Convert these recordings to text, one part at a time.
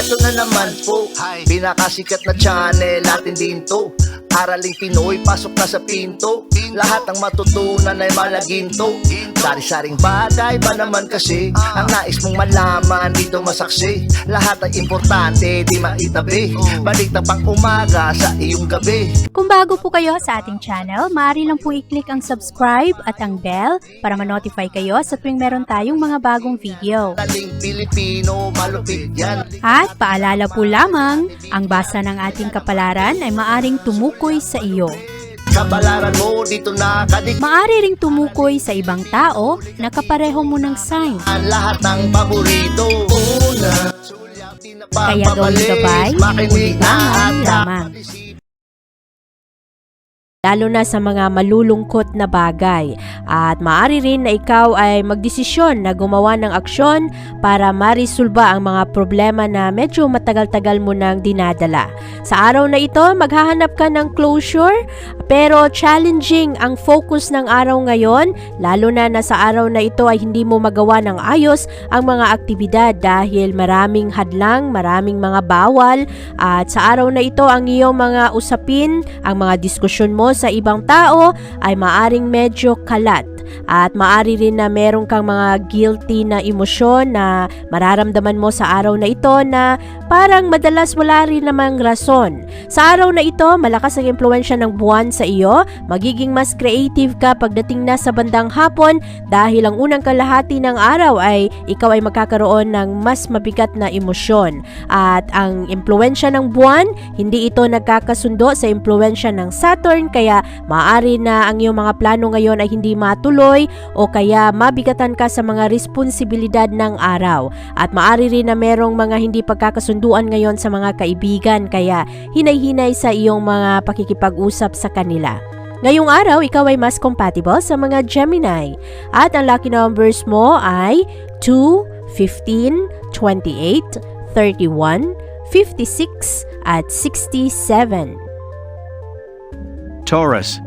Eto na naman po, pinakasikat na channel natin din to. Araling Pinoy, pasok na sa pinto. Lahat ng matutunan ay malaginto. Sari-saring bagay ba naman kasi ang nais mong malaman dito masaksi. Lahat ay importante, di maitabi. Balik na pang umaga sa iyong gabi. Kung bago po kayo sa ating channel, maaari lang po i-click ang subscribe at ang bell para ma-notify kayo sa tuwing meron tayong mga bagong video. Taling Pilipino, malupit yan. At paalala po lamang, ang basa ng ating kapalaran ay maaring tumukoy sa iyo. Kapalaran mo dito nakadik. Maaari ring tumukoy sa ibang tao na kapareho mo ng sign. Lahat ng paborito. Una, Kaya gawing gabay, makinig ulitangan lamang. Lalo na sa mga malulungkot na bagay. At maaari rin na ikaw ay magdesisyon na gumawa ng aksyon para marisolba ang mga problema na medyo matagal-tagal mo nang dinadala. Sa araw na ito, maghahanap ka ng closure, pero challenging ang focus ng araw ngayon, lalo na sa araw na ito ay hindi mo magawa ng ayos ang mga aktibidad dahil maraming hadlang, maraming mga bawal, at sa araw na ito ang iyong mga usapin, ang mga diskusyon mo sa ibang tao ay maaring medyo kalat. At maaari rin na meron kang mga guilty na emosyon na mararamdaman mo sa araw na ito na parang madalas wala rin namang rason. Sa araw na ito, malakas ang impluwensya ng buwan sa iyo. Magiging mas creative ka pagdating na sa bandang hapon dahil ang unang kalahati ng araw ay ikaw ay magkakaroon ng mas mabigat na emosyon. At ang impluwensya ng buwan, hindi ito nagkakasundo sa impluwensya ng Saturn, kaya maaari na ang iyong mga plano ngayon ay hindi matuloy o kaya mabigatan ka sa mga responsibilidad ng araw. At maaari rin na merong mga hindi pagkakasunduan ngayon sa mga kaibigan, kaya hinay-hinay sa iyong mga pakikipag-usap sa kanila. Ngayong araw, ikaw ay mas compatible sa mga Gemini. At ang lucky numbers mo ay 2, 15, 28, 31, 56, at 67. Taurus.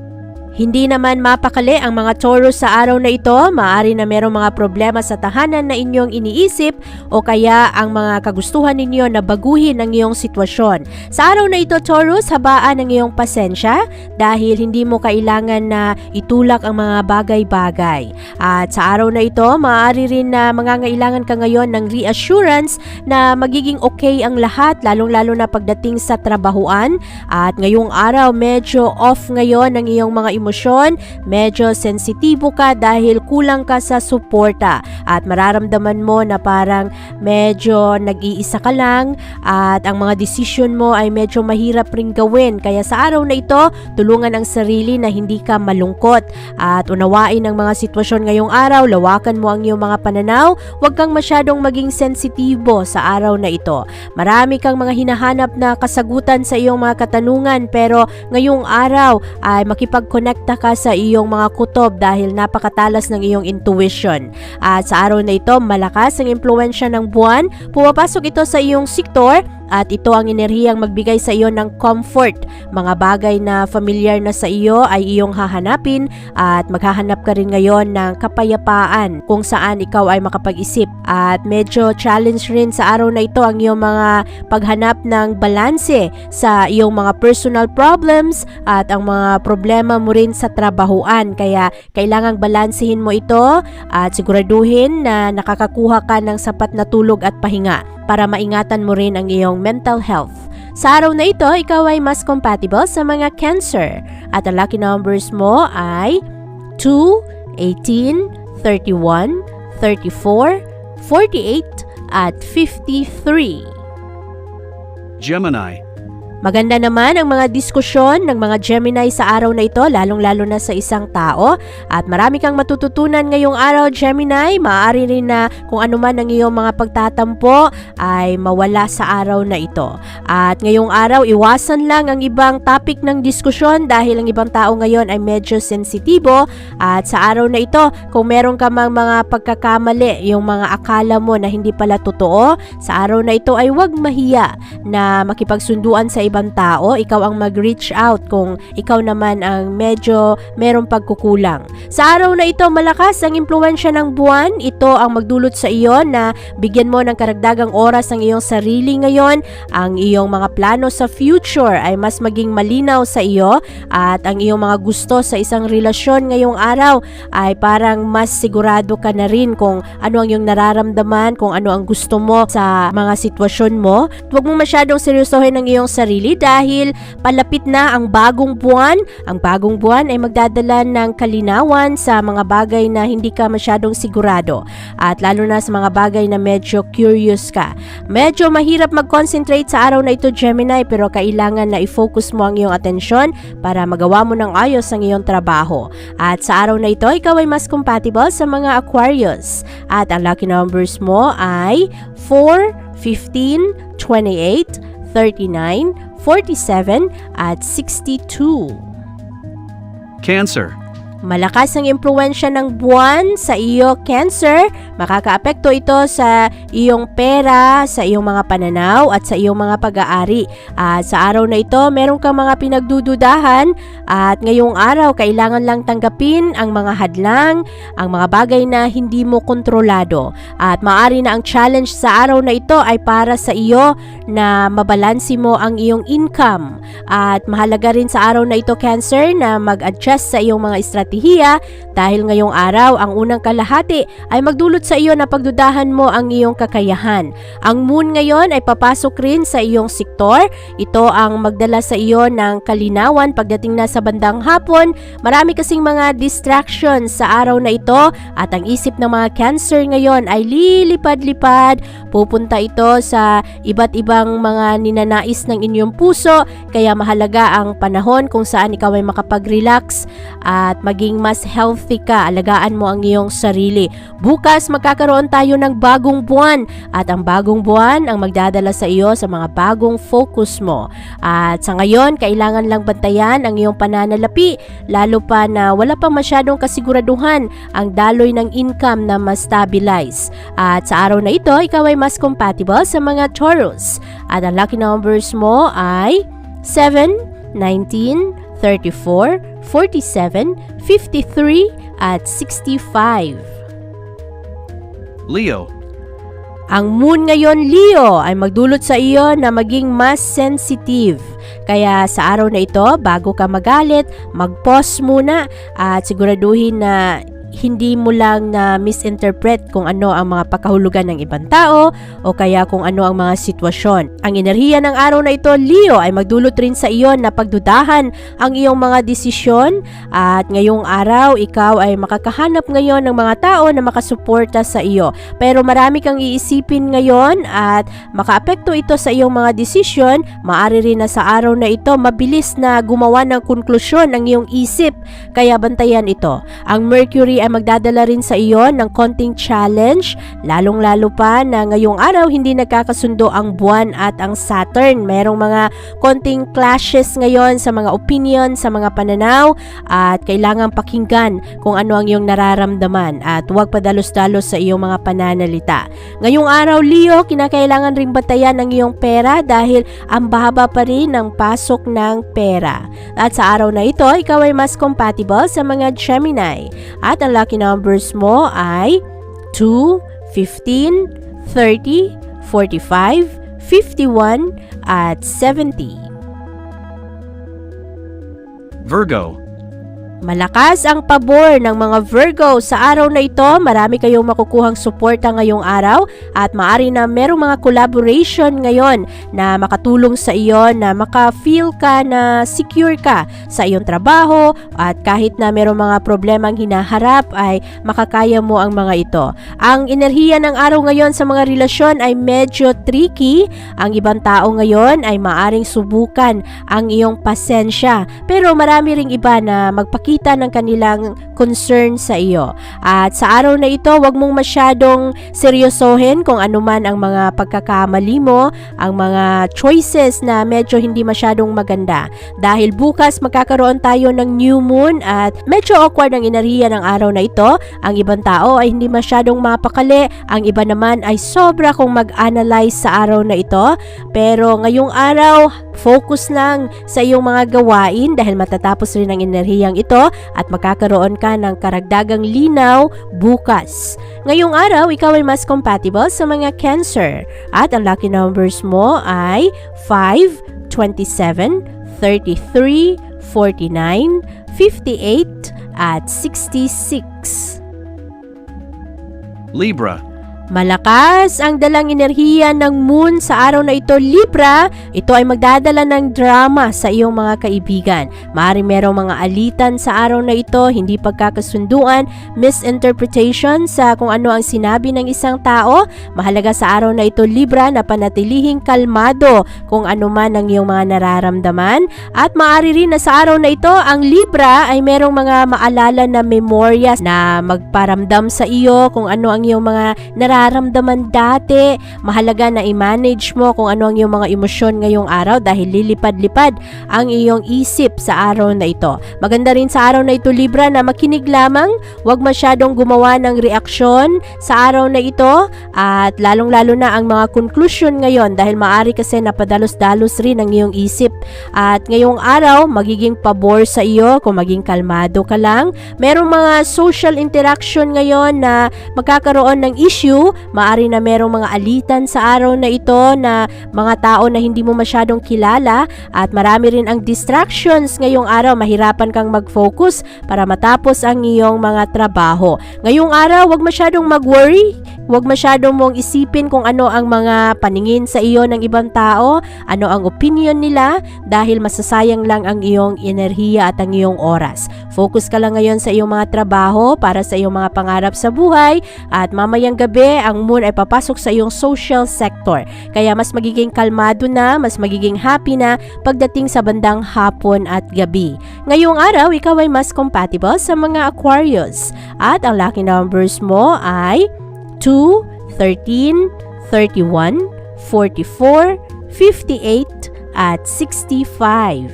Hindi naman mapakali ang mga Taurus sa araw na ito. Maaari na merong mga problema sa tahanan na inyong iniisip o kaya ang mga kagustuhan ninyo na baguhin ang iyong sitwasyon. Sa araw na ito, Taurus, habaan ang iyong pasensya dahil hindi mo kailangan na itulak ang mga bagay-bagay. At sa araw na ito, maaari rin na mangangailangan ka ngayon ng reassurance na magiging okay ang lahat, lalong-lalo na pagdating sa trabahuan. At ngayong araw, medyo off ngayon ang iyong mga emosyon, medyo sensitibo ka dahil kulang ka sa suporta at mararamdaman mo na parang medyo nag-iisa ka lang at ang mga desisyon mo ay medyo mahirap ring gawin. Kaya sa araw na ito, tulungan ang sarili na hindi ka malungkot at unawain ang mga sitwasyon ngayong araw, lawakan mo ang iyong mga pananaw, huwag kang masyadong maging sensitibo sa araw na ito. Marami kang mga hinahanap na kasagutan sa iyong mga katanungan, pero ngayong araw ay makipag-connect ka sa iyong mga kutob dahil napakatalas ng iyong intuition. At sa araw na ito, malakas ang impluwensya ng buwan. Pumapasok ito sa iyong sektor at ito ang enerhiyang magbigay sa iyo ng comfort. Mga bagay na familiar na sa iyo ay iyong hahanapin at maghahanap ka rin ngayon ng kapayapaan kung saan ikaw ay makapag-isip. At medyo challenge rin sa araw na ito ang iyong mga paghanap ng balanse sa iyong mga personal problems at ang mga problema mo rin sa trabahuan. Kaya kailangang balansehin mo ito at siguraduhin na nakakakuha ka ng sapat na tulog at pahinga para maingatan mo rin ang iyong mental health. Sa araw na ito, ikaw ay mas compatible sa mga Cancer. At ang lucky numbers mo ay 2, 18, 31, 34, 48, at 53. Gemini. Maganda naman ang mga diskusyon ng mga Gemini sa araw na ito, lalong-lalo na sa isang tao. At marami kang matututunan ngayong araw, Gemini. Maaari rin na kung ano man ang iyong mga pagtatampo ay mawala sa araw na ito. At ngayong araw, iwasan lang ang ibang topic ng diskusyon dahil ang ibang tao ngayon ay medyo sensitibo. At sa araw na ito, kung meron ka mang mga pagkakamali, yung mga akala mo na hindi pala totoo, sa araw na ito ay huwag mahiya na makipagsunduan sa ibang tao, ikaw ang mag-reach out kung ikaw naman ang medyo merong pagkukulang. Sa araw na ito, malakas ang impluwensya ng buwan. Ito ang magdulot sa iyo na bigyan mo ng karagdagang oras ang iyong sarili ngayon. Ang iyong mga plano sa future ay mas maging malinaw sa iyo at ang iyong mga gusto sa isang relasyon ngayong araw ay parang mas sigurado ka na rin kung ano ang iyong nararamdaman, kung ano ang gusto mo sa mga sitwasyon mo. Huwag mo masyadong seryosohin ang iyong sarili dahil palapit na ang bagong buwan. Ang bagong buwan ay magdadala ng kalinawan sa mga bagay na hindi ka masyadong sigurado at lalo na sa mga bagay na medyo curious ka. Medyo mahirap mag-concentrate sa araw na ito, Gemini, pero kailangan na i-focus mo ang iyong atensyon para magawa mo ng ayos ang iyong trabaho. At sa araw na ito, ikaw ay mas compatible sa mga Aquarius. At ang lucky numbers mo ay 4, 15, 28, 39, 47 at 62. Cancer. Malakas ang impluwensya ng buwan sa iyo, Cancer. Makakaapekto ito sa iyong pera, sa iyong mga pananaw at sa iyong mga pag-aari. At sa araw na ito, meron kang mga pinagdududahan at ngayong araw, kailangan lang tanggapin ang mga hadlang, ang mga bagay na hindi mo kontrolado. At maaari na ang challenge sa araw na ito ay para sa iyo na mabalansi mo ang iyong income. At mahalaga rin sa araw na ito, Cancer, na mag-adjust sa iyong mga strategiya dahil ngayong araw ang unang kalahati ay magdulot sa iyo na pagdudahan mo ang iyong kakayahan. Ang moon ngayon ay papasok rin sa iyong sektor. Ito ang magdala sa iyo ng kalinawan pagdating na sa bandang hapon. Marami kasing mga distractions sa araw na ito at ang isip ng mga Cancer ngayon ay lilipad-lipad. Pupunta ito sa iba't ibang mga ninanais ng inyong puso, kaya mahalaga ang panahon kung saan ikaw ay makapag-relax at maging mas healthy ka. Alagaan mo ang iyong sarili. Bukas magkakaroon tayo ng bagong buwan at ang bagong buwan ang magdadala sa iyo sa mga bagong focus mo. At sa ngayon, kailangan lang bantayan ang iyong pananalapi, lalo pa na wala pa masyadong kasiguraduhan ang daloy ng income na mas stabilize. At sa araw na ito, ikaw ay mas compatible sa mga Taurus. At ang lucky numbers mo ay 7, 19, 34, 47, 53 at 65. Leo. Ang moon ngayon, Leo, ay magdulot sa iyo na maging mas sensitive. Kaya sa araw na ito, bago ka magalit, mag-pause muna at siguraduhin na hindi mo lang na misinterpret kung ano ang mga pakahulugan ng ibang tao o kaya kung ano ang mga sitwasyon. Ang enerhiya ng araw na ito, Leo, ay magdulot rin sa iyo na pagdudahan ang iyong mga desisyon at ngayong araw, ikaw ay makakahanap ngayon ng mga tao na makasuporta sa iyo. Pero marami kang iisipin ngayon at makaapekto ito sa iyong mga desisyon. Maari rin na sa araw na ito, mabilis na gumawa ng konklusyon ang iyong isip. Kaya bantayan ito. Ang Mercury ay magdadala rin sa iyo ng konting challenge, lalong-lalo pa na ngayong araw hindi nagkakasundo ang buwan at ang Saturn. Merong mga konting clashes ngayon sa mga opinion, sa mga pananaw at kailangan pakinggan kung ano ang iyong nararamdaman at huwag padalos-dalos sa iyong mga pananalita. Ngayong araw, Leo, kinakailangan ring batayan ang iyong pera dahil ang bahaba pa rin ng pasok ng pera. At sa araw na ito, ikaw ay mas compatible sa mga Gemini. At ang lucky numbers mo ay 2, 15, 30, 45, 51 at 70. Virgo. Malakas ang pabor ng mga Virgo sa araw na ito. Marami kayong makukuhang suporta ngayong araw at maaari na merong mga collaboration ngayon na makatulong sa iyo na maka-feel ka na secure ka sa iyong trabaho at kahit na merong mga problemang hinaharap ay makakaya mo ang mga ito. Ang enerhiya ng araw ngayon sa mga relasyon ay medyo tricky. Ang ibang tao ngayon ay maaring subukan ang iyong pasensya pero marami ring iba na magpakita magpakita ng kanilang concern sa iyo. At sa araw na ito, wag mong masyadong seryosohin kung ano man ang mga pagkakamali mo, ang mga choices na medyo hindi masyadong maganda. Dahil bukas magkakaroon tayo ng new moon at medyo awkward ang enerhiya ng araw na ito. Ang ibang tao ay hindi masyadong mapakali, ang iba naman ay sobra kung mag-analyze sa araw na ito. Pero ngayong araw, focus lang sa iyong mga gawain dahil matatapos rin ang enerhiyang ito at magkakaroon ka ng karagdagang linaw bukas. Ngayong araw, ikaw ay mas compatible sa mga Cancer at ang lucky numbers mo ay 5, 27, 33, 49, 58 at 66. Libra. Malakas ang dalang enerhiya ng moon sa araw na ito, Libra. Ito ay magdadala ng drama sa iyong mga kaibigan. Maaaring merong mga alitan sa araw na ito, hindi pagkakasunduan, misinterpretation sa kung ano ang sinabi ng isang tao. Mahalaga sa araw na ito, Libra, na panatilihing kalmado kung ano man ang iyong mga nararamdaman. At maaari rin na sa araw na ito, ang Libra ay merong mga maalala na memorya na magparamdam sa iyo kung ano ang iyong mga nararamdaman dati. Mahalaga na i-manage mo kung ano ang iyong mga emosyon ngayong araw dahil lilipad-lipad ang iyong isip sa araw na ito. Maganda rin sa araw na ito, Libra, na makinig lamang, huwag masyadong gumawa ng reaksyon sa araw na ito at lalong-lalo na ang mga conclusion ngayon dahil maaari kasi napadalos-dalos rin ang iyong isip. At ngayong araw, magiging pabor sa iyo kung maging kalmado ka lang. Merong mga social interaction ngayon na magkakaroon ng issue. Maari na merong mga alitan sa araw na ito na mga tao na hindi mo masyadong kilala at marami rin ang distractions ngayong araw. Mahirapan kang mag-focus para matapos ang iyong mga trabaho. Ngayong araw, wag masyadong mag-worry. Wag masyadong mong isipin kung ano ang mga paningin sa iyo ng ibang tao, ano ang opinion nila dahil masasayang lang ang iyong enerhiya at ang iyong oras. Focus ka lang ngayon sa iyong mga trabaho para sa iyong mga pangarap sa buhay at mamayang gabi, ang moon ay papasok sa iyong social sector. Kaya mas magiging kalmado na, mas magiging happy na pagdating sa bandang hapon at gabi. Ngayong araw, ikaw ay mas compatible sa mga Aquarius. At ang lucky numbers mo ay 2, 13, 31, 44, 58 at 65.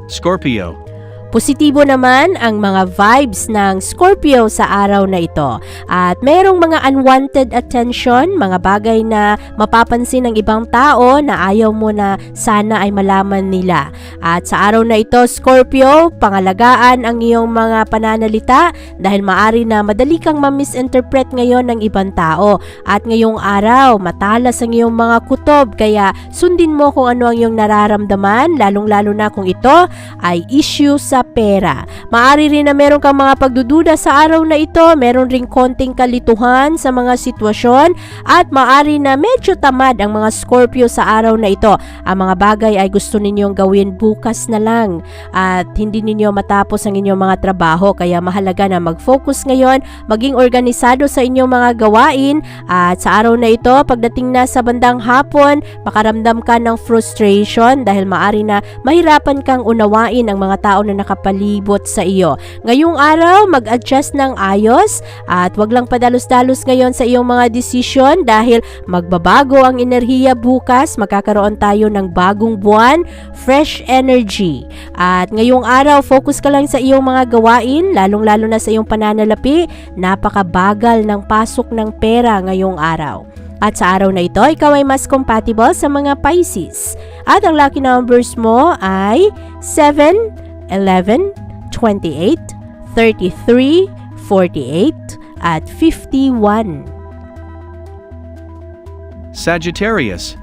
Scorpio. Positibo naman ang mga vibes ng Scorpio sa araw na ito. At merong mga unwanted attention, mga bagay na mapapansin ng ibang tao na ayaw mo na sana ay malaman nila. At sa araw na ito, Scorpio, pangalagaan ang iyong mga pananalita dahil maari na madali kang ma-misinterpret ngayon ng ibang tao. At ngayong araw, matalas ang iyong mga kutob, kaya sundin mo kung ano ang iyong nararamdaman, lalong-lalo na kung ito ay issue sa pera. Maari rin na meron kang mga pagdududa sa araw na ito, meron ring konting kalituhan sa mga sitwasyon at maari na medyo tamad ang mga Scorpio sa araw na ito. Ang mga bagay ay gusto ninyong gawin bukas na lang at hindi ninyo matapos ang inyong mga trabaho, kaya mahalaga na mag-focus ngayon, maging organisado sa inyong mga gawain at sa araw na ito, pagdating na sa bandang hapon, makaramdam ka ng frustration dahil maari na mahirapan kang unawain ang mga tao na nakapalibot sa iyo. Ngayong araw, mag-adjust ng ayos at wag lang padalos-dalos ngayon sa iyong mga desisyon dahil magbabago ang enerhiya bukas, magkakaroon tayo ng bagong buwan, fresh energy. At ngayong araw, focus ka lang sa iyong mga gawain, lalong-lalo na sa iyong pananalapi, napakabagal ng pasok ng pera ngayong araw. At sa araw na ito, ikaw ay mas compatible sa mga Pisces. At ang lucky numbers mo ay 7, 11, 28, 33, 48, at 51. Sagittarius.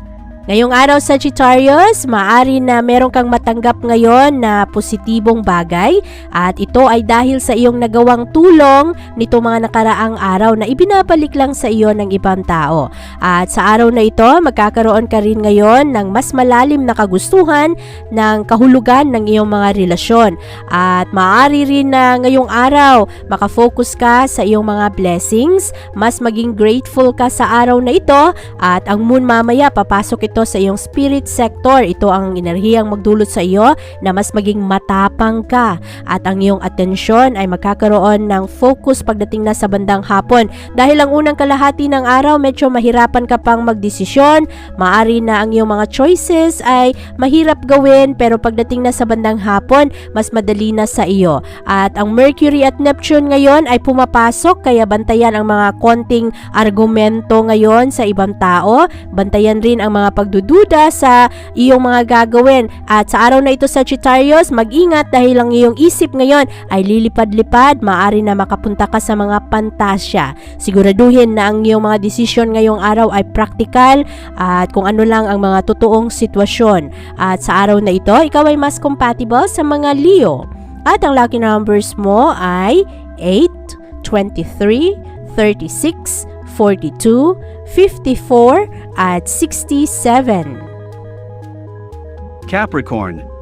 Ngayong araw, Sagittarius, maaari na meron kang matanggap ngayon na positibong bagay at ito ay dahil sa iyong nagawang tulong nito mga nakaraang araw na ibinabalik lang sa iyo ng ibang tao. At sa araw na ito, magkakaroon ka rin ngayon ng mas malalim na kagustuhan ng kahulugan ng iyong mga relasyon. At maaari rin na ngayong araw, makafocus ka sa iyong mga blessings, mas maging grateful ka sa araw na ito at ang moon mamaya papasok ito ito sa iyong spirit sector. Ito ang enerhiyang magdulot sa iyo na mas maging matapang ka at ang iyong atensyon ay magkakaroon ng focus pagdating na sa bandang hapon. Dahil ang unang kalahati ng araw medyo mahirapan ka pang magdesisyon, maari na ang iyong mga choices ay mahirap gawin, pero pagdating na sa bandang hapon mas madali na sa iyo. At ang Mercury at Neptune ngayon ay pumapasok, kaya bantayan ang mga konting argumento ngayon sa ibang tao. Bantayan rin ang mga pagdududa sa iyong mga gagawin. At sa araw na ito, Sagittarius, mag-ingat dahil ang iyong isip ngayon ay lilipad-lipad. Maaari na makapunta ka sa mga pantasya. Siguraduhin na ang iyong mga desisyon ngayong araw ay practical at kung ano lang ang mga totoong sitwasyon. At sa araw na ito, ikaw ay mas compatible sa mga Leo. At ang lucky numbers mo ay 8, 23, 36, 42, 54, at 67. Capricorn.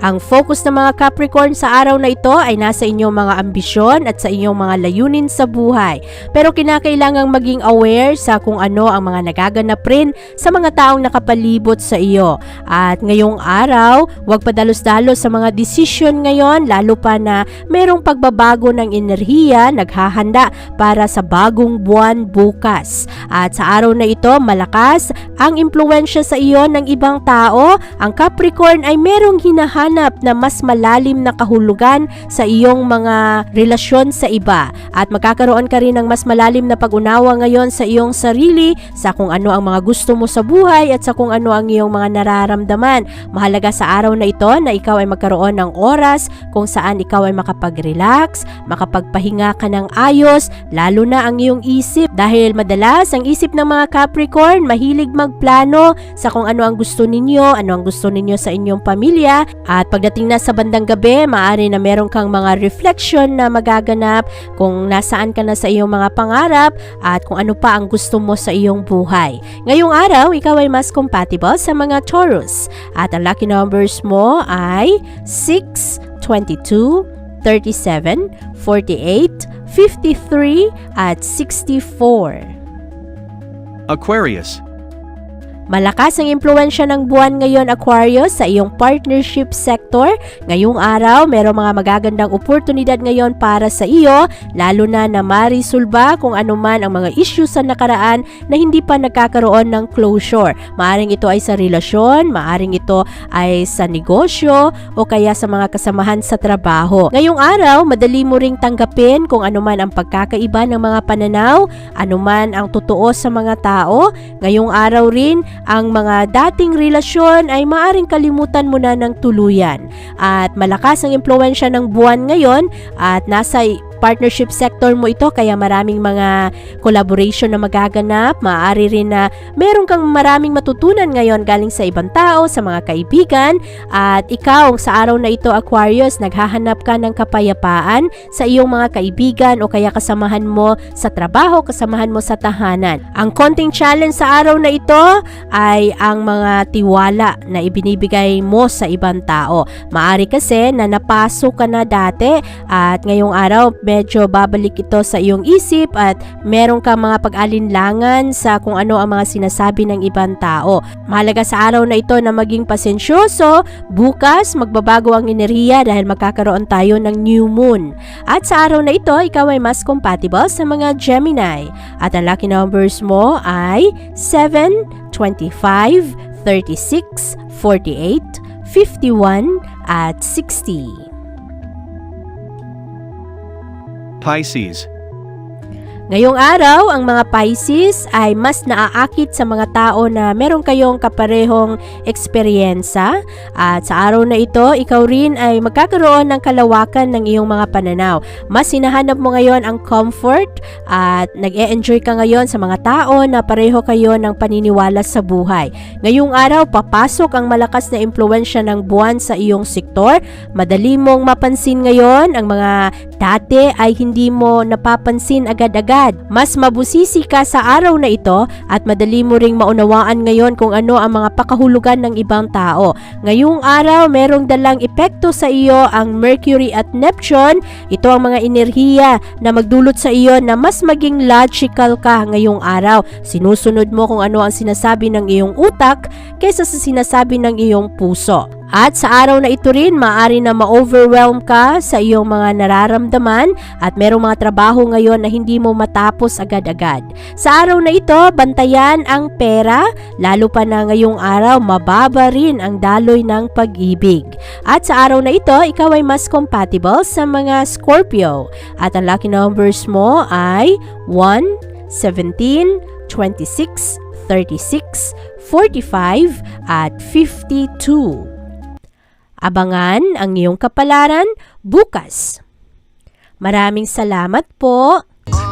Ang focus ng mga Capricorn sa araw na ito ay nasa inyong mga ambisyon at sa inyong mga layunin sa buhay. Pero kinakailangang maging aware sa kung ano ang mga nagaganap rin sa mga taong nakapalibot sa iyo. At ngayong araw, huwag padalos-dalos sa mga desisyon ngayon, lalo pa na merong pagbabago ng enerhiya, naghahanda para sa bagong buwan bukas. At sa araw na ito, malakas ang impluwensya sa iyo ng ibang tao. Ang Capricorn ay merong hinahanap na mas malalim na kahulugan sa iyong mga relasyon sa iba at magkakaroon ka rin ng mas malalim na pag-unawa ngayon sa iyong sarili, sa kung ano ang mga gusto mo sa buhay at sa kung ano ang iyong mga nararamdaman. Mahalaga sa araw na ito na ikaw ay magkaroon ng oras kung saan ikaw ay makapag-relax, makapagpahinga ka ng ayos, lalo na ang iyong isip, dahil madalas ang isip ng mga Capricorn mahilig magplano sa kung ano ang gusto ninyo, ano ang gusto ninyo sa inyong pamilya. At pagdating na sa bandang gabi, maaari na meron kang mga reflection na magaganap kung nasaan ka na sa iyong mga pangarap at kung ano pa ang gusto mo sa iyong buhay. Ngayong araw, ikaw ay mas compatible sa mga Taurus. At ang lucky numbers mo ay 6, 22, 37, 48, 53, at 64. Aquarius. Malakas ang impluwensya ng buwan ngayon, Aquarius, sa iyong partnership sector. Ngayong araw, merong mga magagandang oportunidad ngayon para sa iyo, lalo na marisolba kung anuman ang mga issues sa nakaraan na hindi pa nagkakaroon ng closure. Maaring ito ay sa relasyon, maaring ito ay sa negosyo, o kaya sa mga kasamahan sa trabaho. Ngayong araw, madali mo ring tanggapin kung anuman ang pagkakaiba ng mga pananaw, anuman ang totoo sa mga tao. Ngayong araw rin, ang mga dating relasyon ay maaring kalimutan mo na ng tuluyan. At malakas ang impluwensya ng buwan ngayon at nasa partnership sector mo ito, kaya maraming mga collaboration na magaganap. Maaari rin na meron kang maraming matutunan ngayon galing sa ibang tao, sa mga kaibigan. At ikaw sa araw na ito, Aquarius, naghahanap ka ng kapayapaan sa iyong mga kaibigan o kaya kasamahan mo sa trabaho, kasamahan mo sa tahanan. Ang konting challenge sa araw na ito ay ang mga tiwala na ibinibigay mo sa ibang tao. Maaari kasi na napasok ka na dati at ngayong araw medyo babalik ito sa iyong isip at meron kang mga pag-alinlangan sa kung ano ang mga sinasabi ng ibang tao. Mahalaga sa araw na ito na maging pasensyoso. Bukas, magbabago ang enerhiya dahil magkakaroon tayo ng new moon. At sa araw na ito, ikaw ay mas compatible sa mga Gemini. At ang lucky numbers mo ay 7, 25, 36, 48, 51, at 60. Pisces. Ngayong araw, ang mga Pisces ay mas naaakit sa mga tao na meron kayong kaparehong eksperyensa. At sa araw na ito, ikaw rin ay magkakaroon ng kalawakan ng iyong mga pananaw. Mas hinahanap mo ngayon ang comfort at nag-e-enjoy ka ngayon sa mga tao na pareho kayo ng paniniwala sa buhay. Ngayong araw, papasok ang malakas na impluwensya ng buwan sa iyong sektor. Madali mong mapansin ngayon ang mga Dati ay hindi mo napapansin agad-agad. Mas mabusisi ka sa araw na ito at madali mo ring maunawaan ngayon kung ano ang mga pakahulugan ng ibang tao. Ngayong araw, merong dalang epekto sa iyo ang Mercury at Neptune. Ito ang mga enerhiya na magdulot sa iyo na mas maging logical ka ngayong araw. Sinusunod mo kung ano ang sinasabi ng iyong utak kaysa sa sinasabi ng iyong puso. At sa araw na ito rin, maaari na ma-overwhelm ka sa iyong mga nararamdaman at merong mga trabaho ngayon na hindi mo matapos agad-agad. Sa araw na ito, bantayan ang pera, lalo pa na ngayong araw, mababa rin ang daloy ng pag-ibig. At sa araw na ito, ikaw ay mas compatible sa mga Scorpio. At ang lucky numbers mo ay 1, 17, 26, 36, 45, at 52. Abangan ang iyong kapalaran bukas. Maraming salamat po.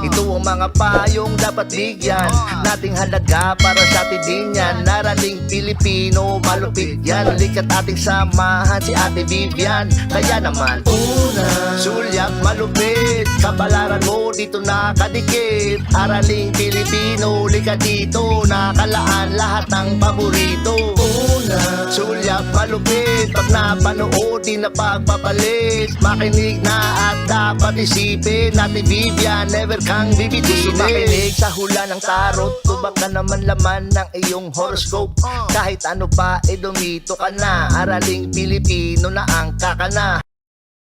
Ito ang mga payong dapat bigyan nating halaga para sa atin din yan. Naraling Pilipino, malupit yan. Likat ating samahan si Ate Vivian. Kaya naman, una, sulyap malupit, kapalaran mo dito nakadikit. Araling Pilipino, likat dito, nakalaan lahat ng paborito. Una, sulyap malupit, pag napanood di na pagpapalit. Makinig na at dapat isipin, Ate Vivian, never kang bibitinin. Makinig sa hula ng tarot, tubak ka naman laman ng iyong horoscope. Kahit ano pa, dumito ka na. Araling Pilipino na ang kakana.